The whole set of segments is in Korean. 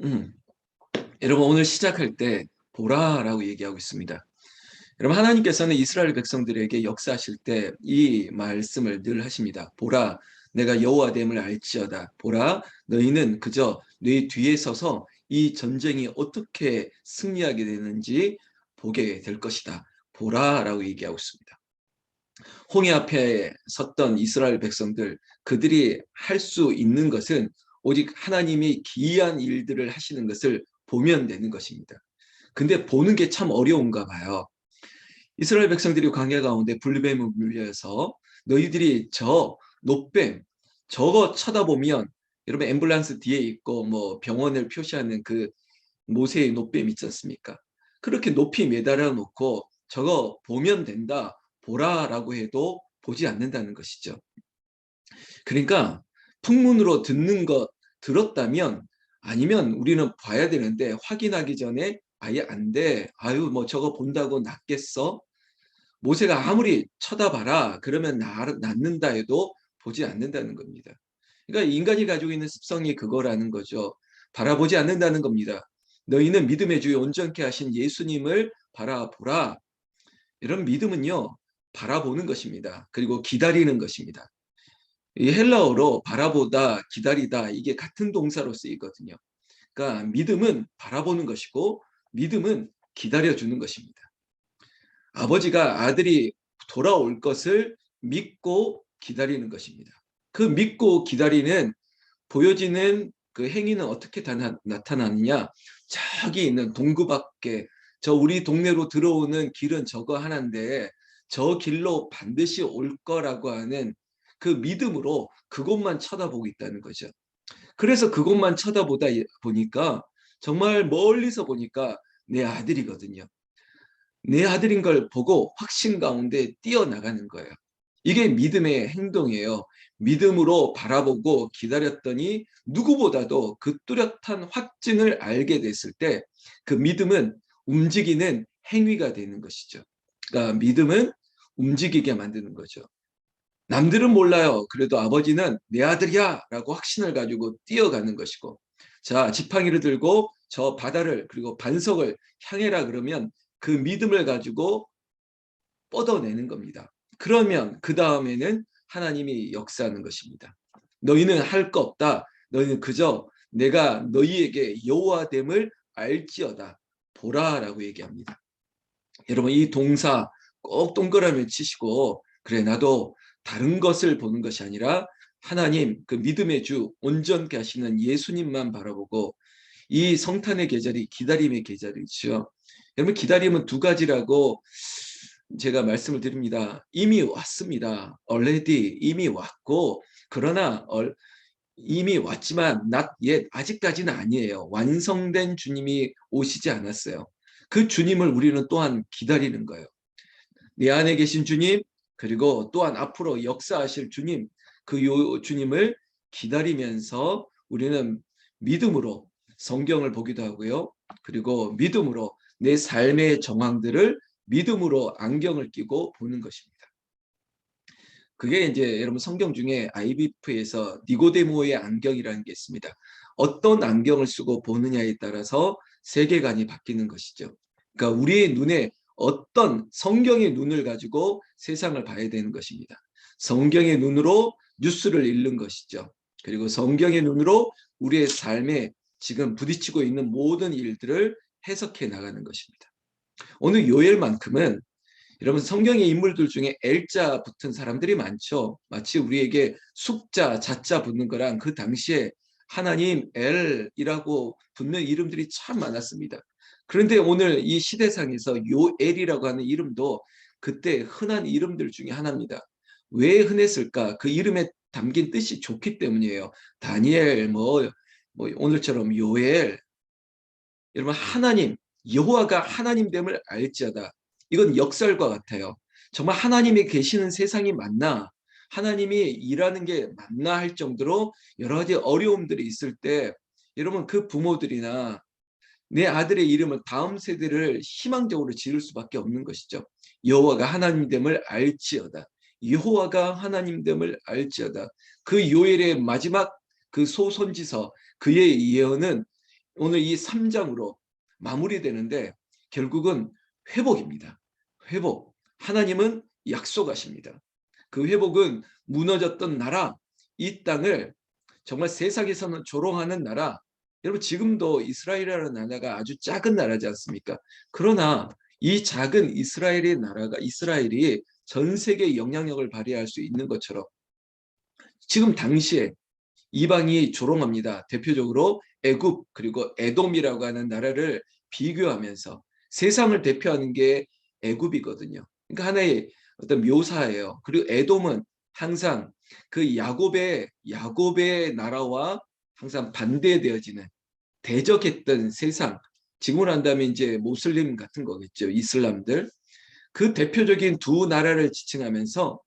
음, 여러분 오늘 시작할 때 보라라고 얘기하고 있습니다. 여러분 하나님께서는 이스라엘 백성들에게 역사하실 때 이 말씀을 늘 하십니다. 보라, 내가 여호와됨을 알지어다. 보라, 너희는 그저 네 뒤에 서서 이 전쟁이 어떻게 승리하게 되는지 보게 될 것이다. 보라라고 얘기하고 있습니다. 홍해 앞에 섰던 이스라엘 백성들, 그들이 할 수 있는 것은 오직 하나님이 기이한 일들을 하시는 것을 보면 되는 것입니다. 근데 보는 게 참 어려운가 봐요. 이스라엘 백성들이 광야 가운데 불뱀을 물려서 너희들이 저 노뱀 저거 쳐다보면, 여러분 앰뷸런스 뒤에 있고 뭐 병원을 표시하는 그 모세의 노뱀 있지 않습니까? 그렇게 높이 매달아 놓고 저거 보면 된다, 보라라고 해도 보지 않는다는 것이죠. 그러니까 풍문으로 듣는 것 들었다면, 아니면 우리는 봐야 되는데 확인하기 전에 아예 안 돼. 아유 뭐 저거 본다고 낫겠어? 모세가 아무리 쳐다봐라 그러면 낫는다 해도 보지 않는다는 겁니다. 그러니까 인간이 가지고 있는 습성이 그거라는 거죠. 바라보지 않는다는 겁니다. 너희는 믿음의 주에 온전케 하신 예수님을 바라보라. 이런 믿음은요, 바라보는 것입니다. 그리고 기다리는 것입니다. 이 헬라어로 바라보다, 기다리다, 이게 같은 동사로 쓰이거든요. 그러니까 믿음은 바라보는 것이고 믿음은 기다려주는 것입니다. 아버지가 아들이 돌아올 것을 믿고 기다리는 것입니다. 그 믿고 기다리는 보여지는 그 행위는 어떻게 나타나느냐? 저기 있는 동구 밖에, 저 우리 동네로 들어오는 길은 저거 하나인데 저 길로 반드시 올 거라고 하는 그 믿음으로 그곳만 쳐다보고 있다는 거죠. 그래서 그곳만 쳐다보다 보니까, 정말 멀리서 보니까 내 아들이거든요. 내 아들인 걸 보고 확신 가운데 뛰어나가는 거예요. 이게 믿음의 행동이에요. 믿음으로 바라보고 기다렸더니 누구보다도 그 뚜렷한 확증을 알게 됐을 때 그 믿음은 움직이는 행위가 되는 것이죠. 그러니까 믿음은 움직이게 만드는 거죠. 남들은 몰라요. 그래도 아버지는 내 아들이야 라고 확신을 가지고 뛰어가는 것이고, 자 지팡이를 들고 저 바다를 그리고 반석을 향해라 그러면 그 믿음을 가지고 뻗어내는 겁니다. 그러면 그 다음에는 하나님이 역사하는 것입니다. 너희는 할 거 없다. 너희는 그저 내가 너희에게 여호와됨을 알지어다. 보라라고 얘기합니다. 여러분 이 동사 꼭 동그라미 치시고, 그래 나도 다른 것을 보는 것이 아니라 하나님 그 믿음의 주 온전케 하시는 예수님만 바라보고, 이 성탄의 계절이 기다림의 계절이죠. 여러분 기다림은 두 가지라고 제가 말씀을 드립니다. 이미 왔습니다. already 이미 왔고, 그러나 이미 왔지만 not yet 아직까지는 아니에요. 완성된 주님이 오시지 않았어요. 그 주님을 우리는 또한 기다리는 거예요. 내 안에 계신 주님, 그리고 또한 앞으로 역사하실 주님, 그 주님을 기다리면서 우리는 믿음으로 성경을 보기도 하고요. 그리고 믿음으로 내 삶의 정황들을 믿음으로 안경을 끼고 보는 것입니다. 그게 이제 여러분 성경 중에 IBF에서 니고데모의 안경이라는 게 있습니다. 어떤 안경을 쓰고 보느냐에 따라서 세계관이 바뀌는 것이죠. 그러니까 우리의 눈에 어떤 성경의 눈을 가지고 세상을 봐야 되는 것입니다. 성경의 눈으로 뉴스를 읽는 것이죠. 그리고 성경의 눈으로 우리의 삶에 지금 부딪히고 있는 모든 일들을 해석해 나가는 것입니다. 오늘 요엘만큼은 여러분 성경의 인물들 중에 L자 붙은 사람들이 많죠. 마치 우리에게 숙자, 자자 붙는 거랑 그 당시에 하나님 L이라고 붙는 이름들이 참 많았습니다. 그런데 오늘 이 시대상에서 요엘이라고 하는 이름도 그때 흔한 이름들 중에 하나입니다. 왜 흔했을까? 그 이름에 담긴 뜻이 좋기 때문이에요. 다니엘, 뭐 오늘처럼 요엘. 여러분 하나님, 여호와가 하나님됨을 알지어다. 이건 역설과 같아요. 정말 하나님이 계시는 세상이 맞나? 하나님이 일하는 게 맞나 할 정도로 여러 가지 어려움들이 있을 때, 여러분 그 부모들이나 내 아들의 이름을 다음 세대를 희망적으로 지을 수밖에 없는 것이죠. 여호와가 하나님됨을 알지어다. 여호와가 하나님됨을 알지어다. 그 요엘의 마지막 그 소선지서, 그의 예언은 오늘 이 3장으로 마무리되는데 결국은 회복입니다. 회복. 하나님은 약속하십니다. 그 회복은 무너졌던 나라, 이 땅을 정말 세상에서는 조롱하는 나라, 여러분 지금도 이스라엘이라는 나라가 아주 작은 나라지 않습니까? 그러나 이 작은 이스라엘이 전 세계에 영향력을 발휘할 수 있는 것처럼 지금 당시에 이방이 조롱합니다. 대표적으로 애굽 그리고 에돔이라고 하는 나라를 비교하면서 나라를 대표하는 게 애굽이거든요. 그러니까 하나의 어떤 묘사예요. 그리고 에돔은 항상 그 야곱의 나라와 항상 반대되어지는 대적했던 세상. 지금으로 한다면 이제 모슬림 같은 거겠죠. 이슬람들. 그 대표적인 두 나라를 지칭하면서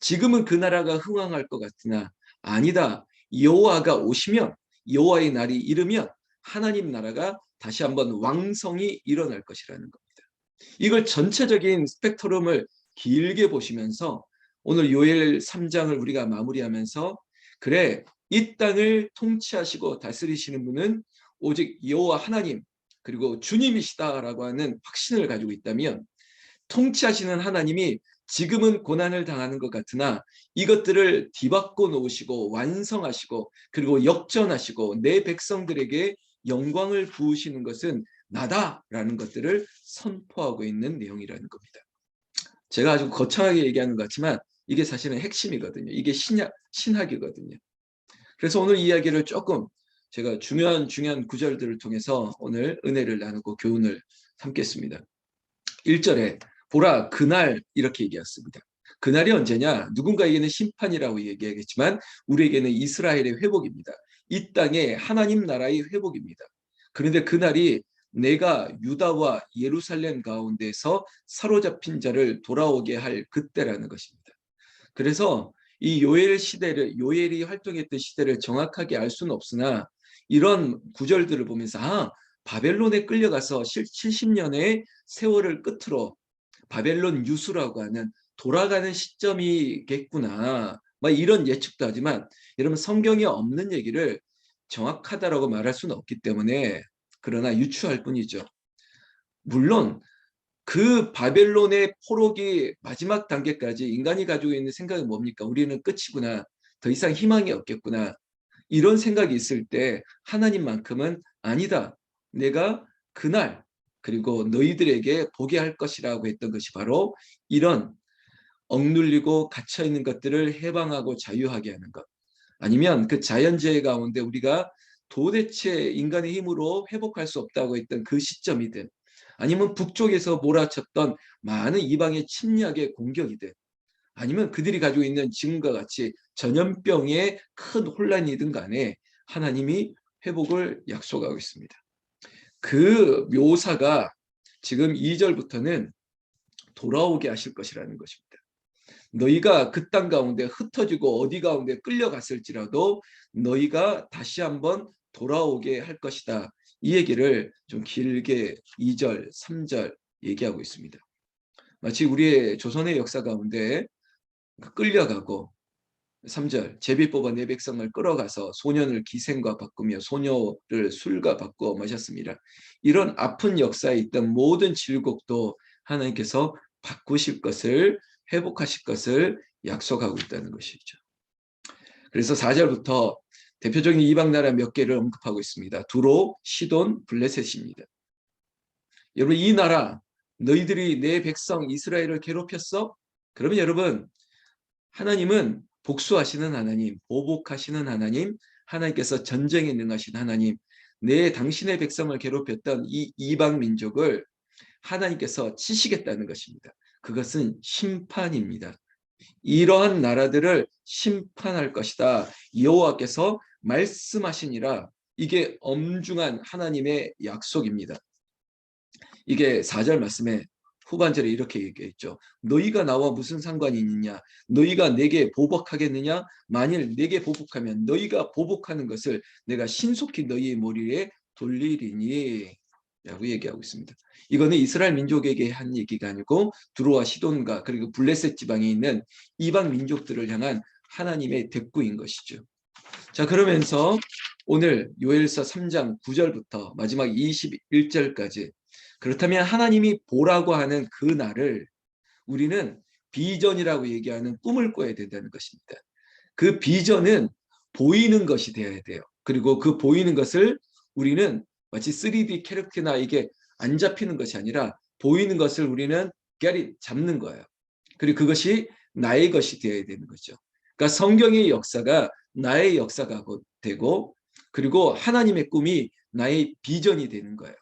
지금은 그 나라가 흥왕할 것 같으나 아니다. 여호와가 오시면 여호와의 날이 이르면 하나님 나라가 다시 한번 왕성이 일어날 것이라는 겁니다. 이걸 전체적인 스펙트럼을 길게 보시면서 오늘 요엘 3장을 우리가 마무리하면서 그래 이 땅을 통치하시고 다스리시는 분은 오직 여호와 하나님 그리고 주님이시다라고 하는 확신을 가지고 있다면 통치하시는 하나님이 지금은 고난을 당하는 것 같으나 이것들을 뒤바꿔 놓으시고 완성하시고 그리고 역전하시고 내 백성들에게 영광을 부으시는 것은 나다라는 것들을 선포하고 있는 내용이라는 겁니다. 제가 아주 거창하게 얘기하는 것 같지만 이게 사실은 핵심이거든요. 이게 신학이거든요. 그래서 오늘 이야기를 조금 제가 중요한 구절들을 통해서 오늘 은혜를 나누고 교훈을 삼겠습니다. 1절에 보라 그날 이렇게 얘기했습니다. 그날이 언제냐? 누군가에게는 심판이라고 얘기하겠지만 우리에게는 이스라엘의 회복입니다. 이 땅의 하나님 나라의 회복입니다. 그런데 그날이 내가 유다와 예루살렘 가운데서 사로잡힌 자를 돌아오게 할 그때라는 것입니다. 그래서 이 요엘이 활동했던 시대를 정확하게 알 수는 없으나 이런 구절들을 보면서 바벨론에 끌려가서 70년의 세월을 끝으로 바벨론 유수라고 하는 돌아가는 시점이겠구나. 막 이런 예측도 하지만 여러분 성경에 없는 얘기를 정확하다라고 말할 수는 없기 때문에 그러나 유추할 뿐이죠. 물론 그 바벨론의 포로기 마지막 단계까지 인간이 가지고 있는 생각은 뭡니까? 우리는 끝이구나. 더 이상 희망이 없겠구나. 이런 생각이 있을 때 하나님만큼은 아니다. 내가 그날 그리고 너희들에게 보게 할 것이라고 했던 것이 바로 이런 억눌리고 갇혀있는 것들을 해방하고 자유하게 하는 것. 아니면 그 자연재해 가운데 우리가 도대체 인간의 힘으로 회복할 수 없다고 했던 그 시점이든 아니면 북쪽에서 몰아쳤던 많은 이방의 침략의 공격이든 아니면 그들이 가지고 있는 지금과 같이 전염병의 큰 혼란이든 간에 하나님이 회복을 약속하고 있습니다. 그 묘사가 지금 2절부터는 돌아오게 하실 것이라는 것입니다. 너희가 그 땅 가운데 흩어지고 어디 가운데 끌려갔을지라도 너희가 다시 한번 돌아오게 할 것이다. 이 얘기를 좀 길게 2절, 3절 얘기하고 있습니다. 마치 우리의 조선의 역사 가운데 끌려가고 3절 제비 뽑아 내 백성을 끌어가서 소년을 기생과 바꾸며 소녀를 술과 바꾸어 마셨습니다. 이런 아픈 역사에 있던 모든 질곡도 하나님께서 바꾸실 것을 회복하실 것을 약속하고 있다는 것이죠. 그래서 4절부터 대표적인 이방 나라 몇 개를 언급하고 있습니다. 두로, 시돈, 블레셋입니다. 여러분 이 나라 너희들이 내 백성 이스라엘을 괴롭혔어? 그러면 여러분 하나님은 복수하시는 하나님, 보복하시는 하나님, 하나님께서 전쟁에 능하신 하나님, 당신의 백성을 괴롭혔던 이 이방 민족을 하나님께서 치시겠다는 것입니다. 그것은 심판입니다. 이러한 나라들을 심판할 것이다. 여호와께서 말씀하시니라. 이게 엄중한 하나님의 약속입니다. 이게 4절 말씀에 후반절에 이렇게 얘기했죠. 너희가 나와 무슨 상관이 있느냐? 너희가 내게 보복하겠느냐? 만일 내게 보복하면 너희가 보복하는 것을 내가 신속히 너희의 머리에 돌리리니 라고 얘기하고 있습니다. 이거는 이스라엘 민족에게 한 얘기가 아니고 두로와 시돈과 그리고 블레셋 지방에 있는 이방 민족들을 향한 하나님의 대꾸인 것이죠. 자, 그러면서 오늘 요엘서 3장 9절부터 마지막 21절까지 그렇다면 하나님이 보라고 하는 그 날을 우리는 비전이라고 얘기하는 꿈을 꿔야 된다는 것입니다. 그 비전은 보이는 것이 되어야 돼요. 그리고 그 보이는 것을 우리는 마치 3D 캐릭터나 이게 안 잡히는 것이 아니라 보이는 것을 우리는 잡는 거예요. 그리고 그것이 나의 것이 되어야 되는 거죠. 그러니까 성경의 역사가 나의 역사가 되고 그리고 하나님의 꿈이 나의 비전이 되는 거예요.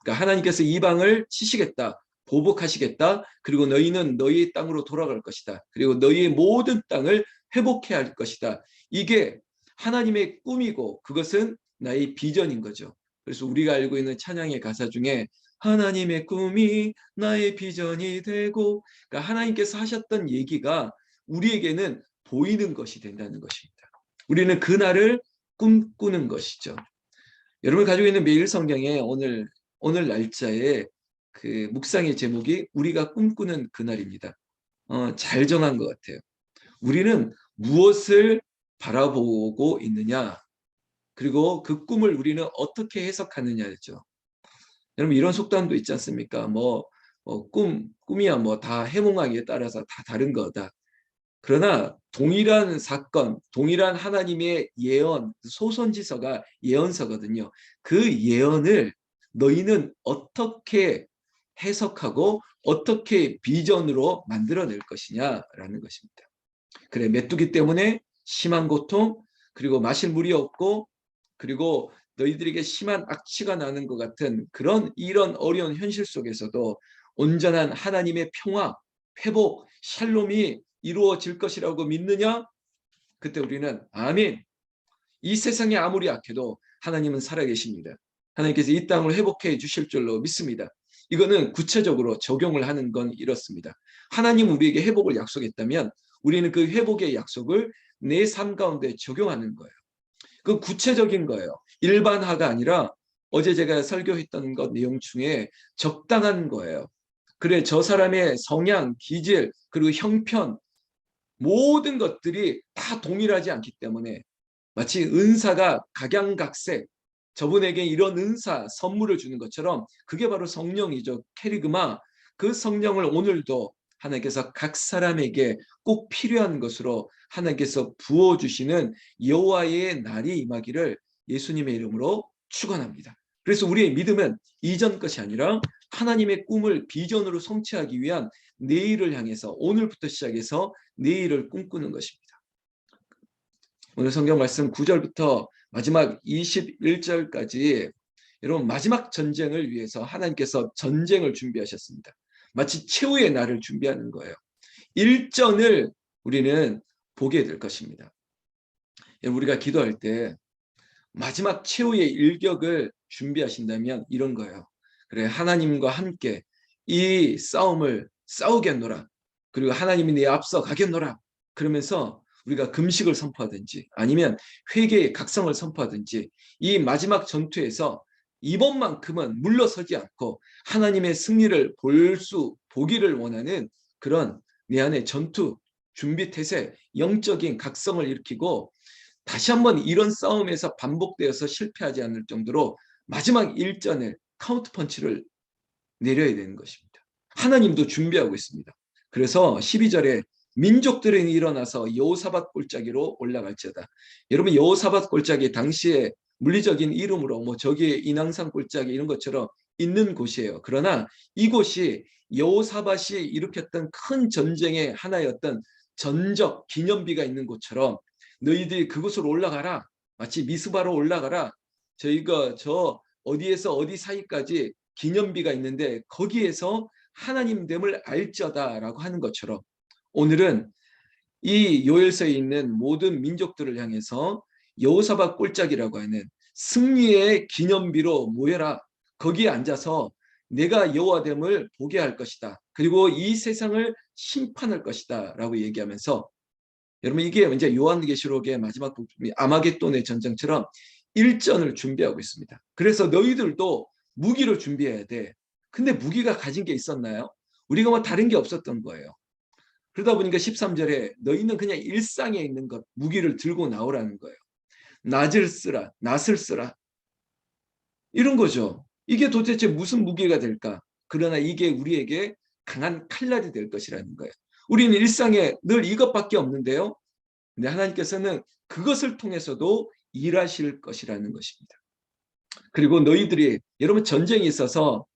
그러니까 하나님께서 이방을 치시겠다. 보복하시겠다. 그리고 너희는 너희의 땅으로 돌아갈 것이다. 그리고 너희의 모든 땅을 회복해야 할 것이다. 이게 하나님의 꿈이고 그것은 나의 비전인 거죠. 그래서 우리가 알고 있는 찬양의 가사 중에 하나님의 꿈이 나의 비전이 되고 그러니까 하나님께서 하셨던 얘기가 우리에게는 보이는 것이 된다는 것입니다. 우리는 그날을 꿈꾸는 것이죠. 여러분 가지고 있는 매일 성경에 오늘 날짜에 그 묵상의 제목이 우리가 꿈꾸는 그날입니다. 잘 정한 것 같아요. 우리는 무엇을 바라보고 있느냐, 그리고 그 꿈을 우리는 어떻게 해석하느냐죠. 여러분 이런 속담도 있지 않습니까? 꿈이야 뭐 다 해몽하기에 따라서 다 다른 거다. 그러나 동일한 사건, 동일한 하나님의 예언, 소선지서가 예언서거든요. 그 예언을 너희는 어떻게 해석하고 어떻게 비전으로 만들어낼 것이냐라는 것입니다. 그래, 메뚜기 때문에 심한 고통, 그리고 마실 물이 없고, 그리고 너희들에게 심한 악취가 나는 것 같은 이런 어려운 현실 속에서도 온전한 하나님의 평화, 회복, 샬롬이 이루어질 것이라고 믿느냐? 그때 우리는 아멘. 이 세상이 아무리 악해도 하나님은 살아계십니다. 하나님께서 이 땅을 회복해 주실 줄로 믿습니다. 이거는 구체적으로 적용을 하는 건 이렇습니다. 하나님 우리에게 회복을 약속했다면 우리는 그 회복의 약속을 내 삶 가운데 적용하는 거예요. 그 구체적인 거예요. 일반화가 아니라 어제 제가 설교했던 것 내용 중에 적당한 거예요. 그래, 저 사람의 성향, 기질, 그리고 형편, 모든 것들이 다 동일하지 않기 때문에 마치 은사가 각양각색, 저분에게 이런 은사, 선물을 주는 것처럼 그게 바로 성령이죠. 캐리그마. 그 성령을 오늘도 하나님께서 각 사람에게 꼭 필요한 것으로 하나님께서 부어주시는 여호와의 날이 임하기를 예수님의 이름으로 축원합니다. 그래서 우리의 믿음은 이전 것이 아니라 하나님의 꿈을 비전으로 성취하기 위한 내일을 향해서 오늘부터 시작해서 내일을 꿈꾸는 것입니다. 오늘 성경 말씀 9절부터 마지막 21절까지 여러분 마지막 전쟁을 위해서 하나님께서 전쟁을 준비하셨습니다. 마치 최후의 날을 준비하는 거예요. 일전을 우리는 보게 될 것입니다. 우리가 기도할 때 마지막 최후의 일격을 준비하신다면 이런 거예요. 그래, 하나님과 함께 이 싸움을 싸우겠노라. 그리고 하나님이 내 앞서 가겠노라. 그러면서 우리가 금식을 선포하든지 아니면 회개의 각성을 선포하든지 이 마지막 전투에서 이번만큼은 물러서지 않고 하나님의 승리를 보기를 원하는 그런 내 안의 전투, 준비 태세, 영적인 각성을 일으키고 다시 한번 이런 싸움에서 반복되어서 실패하지 않을 정도로 마지막 일전에 카운트 펀치를 내려야 되는 것입니다. 하나님도 준비하고 있습니다. 그래서 12절에 민족들은 일어나서 여호사밧 골짜기로 올라갈지어다. 여러분 여호사밧 골짜기 당시에 물리적인 이름으로 뭐 저기에 인왕산 골짜기 이런 것처럼 있는 곳이에요. 그러나 이곳이 여호사밧이 일으켰던 큰 전쟁의 하나의 어떤 전적 기념비가 있는 곳처럼 너희들이 그곳으로 올라가라. 마치 미스바로 올라가라. 저희가 저 어디에서 어디 사이까지 기념비가 있는데 거기에서 하나님됨을 알지어다라고 하는 것처럼 오늘은 이 요엘서에 있는 모든 민족들을 향해서 여호사밧 골짜기라고 하는 승리의 기념비로 모여라. 거기에 앉아서 내가 여호와됨을 보게 할 것이다. 그리고 이 세상을 심판할 것이다 라고 얘기하면서 여러분 이게 이제 요한계시록의 마지막 부분이 아마겟돈의 전쟁처럼 일전을 준비하고 있습니다. 그래서 너희들도 무기를 준비해야 돼. 근데 무기가 가진 게 있었나요? 우리가 뭐 다른 게 없었던 거예요. 그러다 보니까 13절에 너희는 그냥 일상에 있는 것, 무기를 들고 나오라는 거예요. 낫을 쓰라. 이런 거죠. 이게 도대체 무슨 무기가 될까? 그러나 이게 우리에게 강한 칼날이 될 것이라는 거예요. 우리는 일상에 늘 이것밖에 없는데요. 근데 하나님께서는 그것을 통해서도 일하실 것이라는 것입니다. 그리고 너희들이 여러분 전쟁이 있어서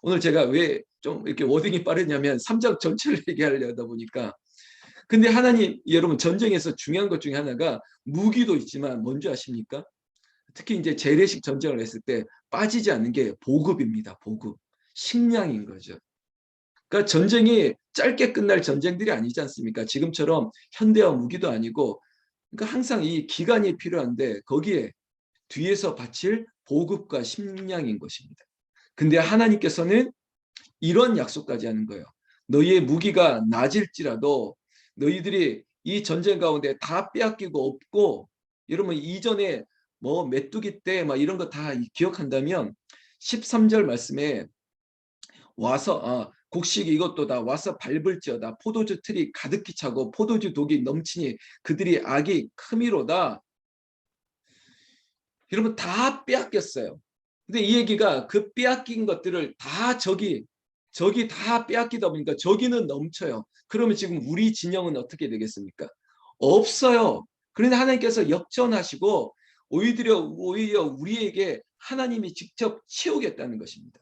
오늘 제가 왜 좀 이렇게 워딩이 빠르냐면 3장 전체를 얘기하려다 보니까 근데 하나님 여러분 전쟁에서 중요한 것 중에 하나가 무기도 있지만 뭔지 아십니까? 특히 이제 재래식 전쟁을 했을 때 빠지지 않는 게 보급입니다. 보급. 식량인 거죠. 그러니까 전쟁이 짧게 끝날 전쟁들이 아니지 않습니까? 지금처럼 현대화 무기도 아니고 그러니까 항상 이 기간이 필요한데 거기에 뒤에서 바칠 보급과 식량인 것입니다. 근데 하나님께서는 이런 약속까지 하는 거예요. 너희의 무기가 낮을지라도 너희들이 이 전쟁 가운데 다 빼앗기고 없고 여러분 이전에 뭐 메뚜기 때 막 이런 거 다 기억한다면 13절 말씀에 와서 곡식 이것도 다 와서 밟을지어다 포도주 틀이 가득히 차고 포도주 독이 넘치니 그들이 악이 크미로다. 여러분 다 빼앗겼어요. 근데 이 얘기가 그 빼앗긴 것들을 다 적이 다 빼앗기다 보니까 저기는 넘쳐요. 그러면 지금 우리 진영은 어떻게 되겠습니까? 없어요. 그런데 하나님께서 역전하시고 오히려 우리에게 하나님이 직접 채우겠다는 것입니다.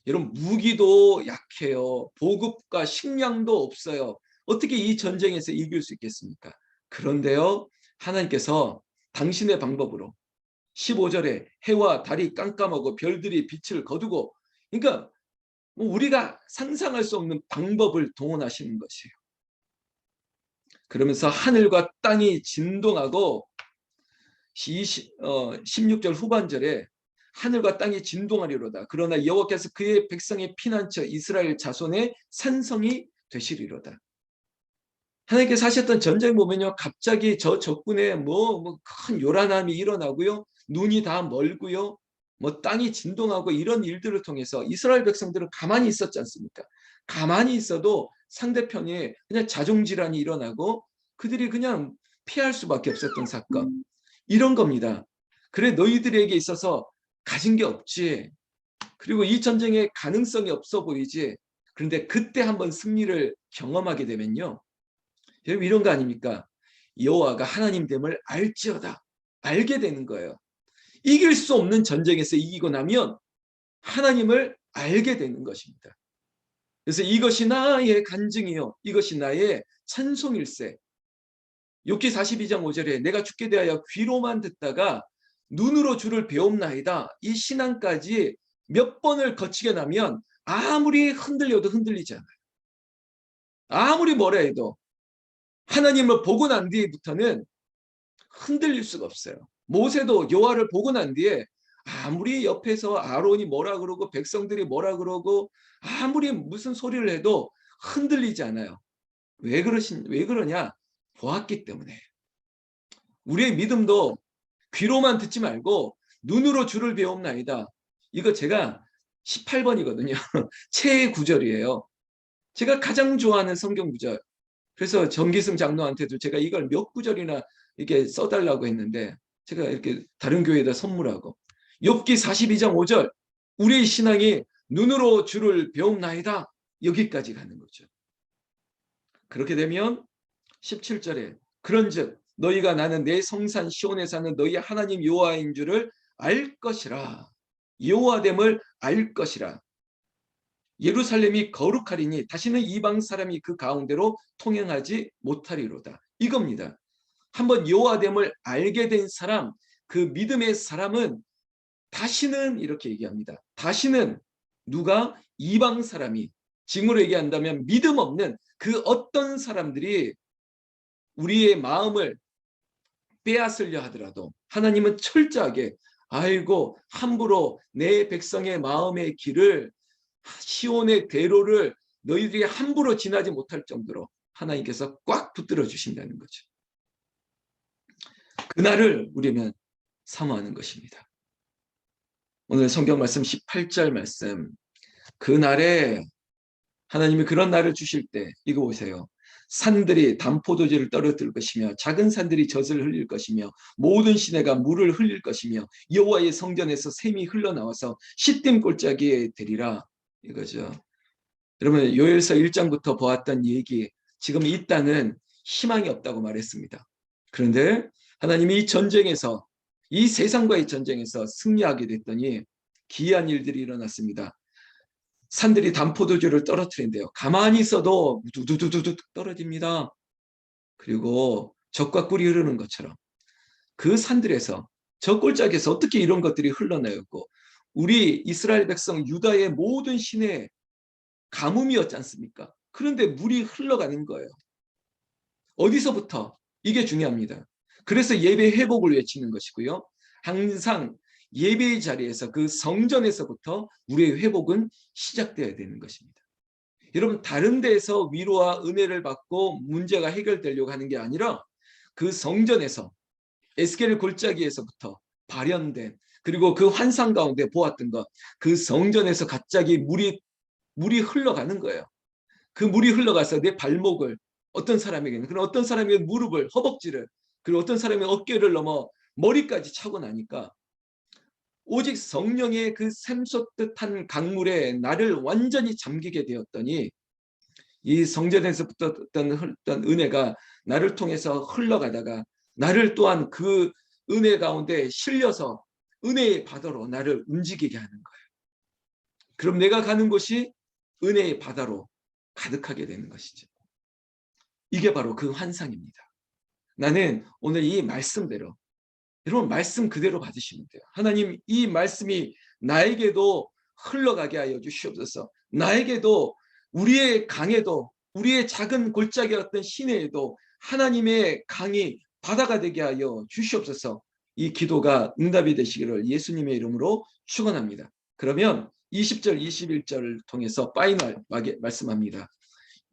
여러분 무기도 약해요. 보급과 식량도 없어요. 어떻게 이 전쟁에서 이길 수 있겠습니까? 그런데요. 하나님께서 당신의 방법으로 15절에 해와 달이 깜깜하고 별들이 빛을 거두고 그러니까 우리가 상상할 수 없는 방법을 동원하시는 것이에요. 그러면서 하늘과 땅이 진동하고 16절 후반절에 하늘과 땅이 진동하리로다. 그러나 여호와께서 그의 백성의 피난처 이스라엘 자손의 산성이 되시리로다. 하나님께서 하셨던 전쟁 보면요. 갑자기 저 적군에 큰 요란함이 일어나고요. 눈이 다 멀고요. 땅이 진동하고 이런 일들을 통해서 이스라엘 백성들은 가만히 있었지 않습니까? 가만히 있어도 상대편에 그냥 자존질환이 일어나고 그들이 그냥 피할 수밖에 없었던 사건. 이런 겁니다. 그래 너희들에게 있어서 가진 게 없지. 그리고 이 전쟁에 가능성이 없어 보이지. 그런데 그때 한번 승리를 경험하게 되면요. 여러분 이런 거 아닙니까? 여호와가 하나님됨을 알지어다. 알게 되는 거예요. 이길 수 없는 전쟁에서 이기고 나면 하나님을 알게 되는 것입니다. 그래서 이것이 나의 간증이요. 이것이 나의 찬송일세. 욥기 42장 5절에 내가 죽게 대하여 귀로만 듣다가 눈으로 주를 배움나이다. 이 신앙까지 몇 번을 거치게 나면 아무리 흔들려도 흔들리지 않아요. 아무리 뭐라 해도 하나님을 보고 난 뒤부터는 흔들릴 수가 없어요. 모세도 여호와를 보고 난 뒤에 아무리 옆에서 아론이 뭐라 그러고 백성들이 뭐라 그러고 아무리 무슨 소리를 해도 흔들리지 않아요. 왜 그러냐? 보았기 때문에. 우리의 믿음도 귀로만 듣지 말고 눈으로 주를 배움나이다. 이거 제가 18번이거든요. 최애 구절이에요. 제가 가장 좋아하는 성경 구절. 그래서 정기승 장로한테도 제가 이걸 몇 구절이나 이렇게 써달라고 했는데 제가 이렇게 다른 교회에다 선물하고 욥기 42장 5절 우리의 신앙이 눈으로 주를 배움나이다. 여기까지 가는 거죠. 그렇게 되면 17절에 그런즉 너희가 나는 내 성산 시온에 사는 너희 하나님 여호와인 줄을 알 것이라. 여호와됨을 알 것이라. 예루살렘이 거룩하리니 다시는 이방 사람이 그 가운데로 통행하지 못하리로다. 이겁니다. 한번 여호와됨을 알게 된 사람, 그 믿음의 사람은 다시는 이렇게 얘기합니다. 다시는 누가 이방 사람이 지금으로 얘기한다면 믿음 없는 그 어떤 사람들이 우리의 마음을 빼앗으려 하더라도 하나님은 철저하게 아이고 함부로 내 백성의 마음의 길을 시온의 대로를 너희들이 함부로 지나지 못할 정도로 하나님께서 꽉 붙들어 주신다는 거죠. 그날을 우리는 사모하는 것입니다. 오늘 성경 말씀 18절 말씀 그날에 하나님이 그런 날을 주실 때 이거 보세요. 산들이 담포도주를 떨어뜨릴 것이며 작은 산들이 젖을 흘릴 것이며 모든 시내가 물을 흘릴 것이며 여호와의 성전에서 샘이 흘러나와서 시딤 골짜기에 되리라 이거죠. 여러분 요엘서 1장부터 보았던 얘기 지금 이 땅은 희망이 없다고 말했습니다. 그런데 하나님이 이 전쟁에서 이 세상과의 전쟁에서 승리하게 됐더니 기이한 일들이 일어났습니다. 산들이 담포도주를 떨어뜨린대요. 가만히 있어도 두두두두두 떨어집니다. 그리고 젖과 꿀이 흐르는 것처럼 그 산들에서 저 골짜기에서 어떻게 이런 것들이 흘러내었고 우리 이스라엘 백성 유다의 모든 시내에 가뭄이었지 않습니까? 그런데 물이 흘러가는 거예요. 어디서부터? 이게 중요합니다. 그래서 예배 회복을 외치는 것이고요. 항상 예배의 자리에서 그 성전에서부터 우리의 회복은 시작되어야 되는 것입니다. 여러분 다른 데에서 위로와 은혜를 받고 문제가 해결되려고 하는 게 아니라 그 성전에서 에스겔 골짜기에서부터 발현된 그리고 그 환상 가운데 보았던 것 그 성전에서 갑자기 물이 흘러가는 거예요. 그 물이 흘러가서 내 발목을 어떤 사람에게는 그런 어떤 사람에게는 무릎을 허벅지를 그리고 어떤 사람의 어깨를 넘어 머리까지 차고 나니까 오직 성령의 그 샘솟듯한 강물에 나를 완전히 잠기게 되었더니 이 성전에서부터 어떤 은혜가 나를 통해서 흘러가다가 나를 또한 그 은혜 가운데 실려서 은혜의 바다로 나를 움직이게 하는 거예요. 그럼 내가 가는 곳이 은혜의 바다로 가득하게 되는 것이죠. 이게 바로 그 환상입니다. 나는 오늘 이 말씀대로 여러분 말씀 그대로 받으시면 돼요. 하나님 이 말씀이 나에게도 흘러가게 하여 주시옵소서. 나에게도 우리의 강에도 우리의 작은 골짜기였던 시내에도 하나님의 강이 바다가 되게 하여 주시옵소서. 이 기도가 응답이 되시기를 예수님의 이름으로 축원합니다. 그러면 20절 21절을 통해서 파이널 말씀합니다.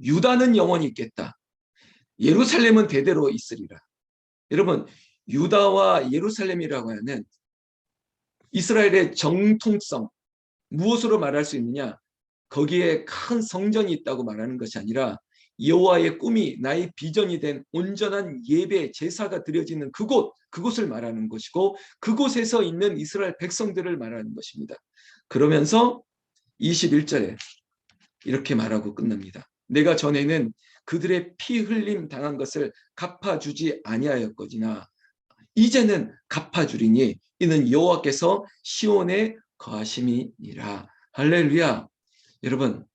유다는 영원히 있겠다. 예루살렘은 대대로 있으리라. 여러분 유다와 예루살렘이라고 하는 이스라엘의 정통성 무엇으로 말할 수 있느냐? 거기에 큰 성전이 있다고 말하는 것이 아니라 여호와의 꿈이 나의 비전이 된 온전한 예배 제사가 드려지는 그곳을 말하는 것이고 그곳에서 있는 이스라엘 백성들을 말하는 것입니다. 그러면서 21절에 이렇게 말하고 끝납니다. 내가 전에는 그들의 피 흘림 당한 것을 갚아주지 아니하였거니와 이제는 갚아주리니 이는 여호와께서 시온에 거하심이니라. 할렐루야. 여러분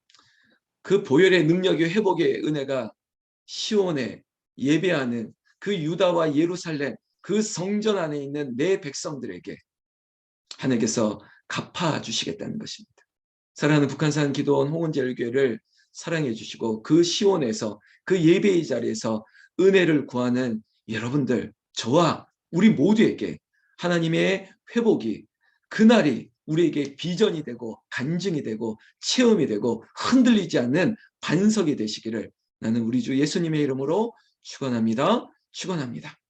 그 보혈의 능력의 회복의 은혜가 시온에 예배하는 그 유다와 예루살렘 그 성전 안에 있는 내 백성들에게 하나님께서 갚아주시겠다는 것입니다. 사랑하는 북한산 기도원 홍은제일교회를 사랑해 주시고 그 시온에서 그 예배의 자리에서 은혜를 구하는 여러분들 저와 우리 모두에게 하나님의 회복이 그날이 우리에게 비전이 되고 간증이 되고 체험이 되고 흔들리지 않는 반석이 되시기를 나는 우리 주 예수님의 이름으로 축원합니다. 축원합니다.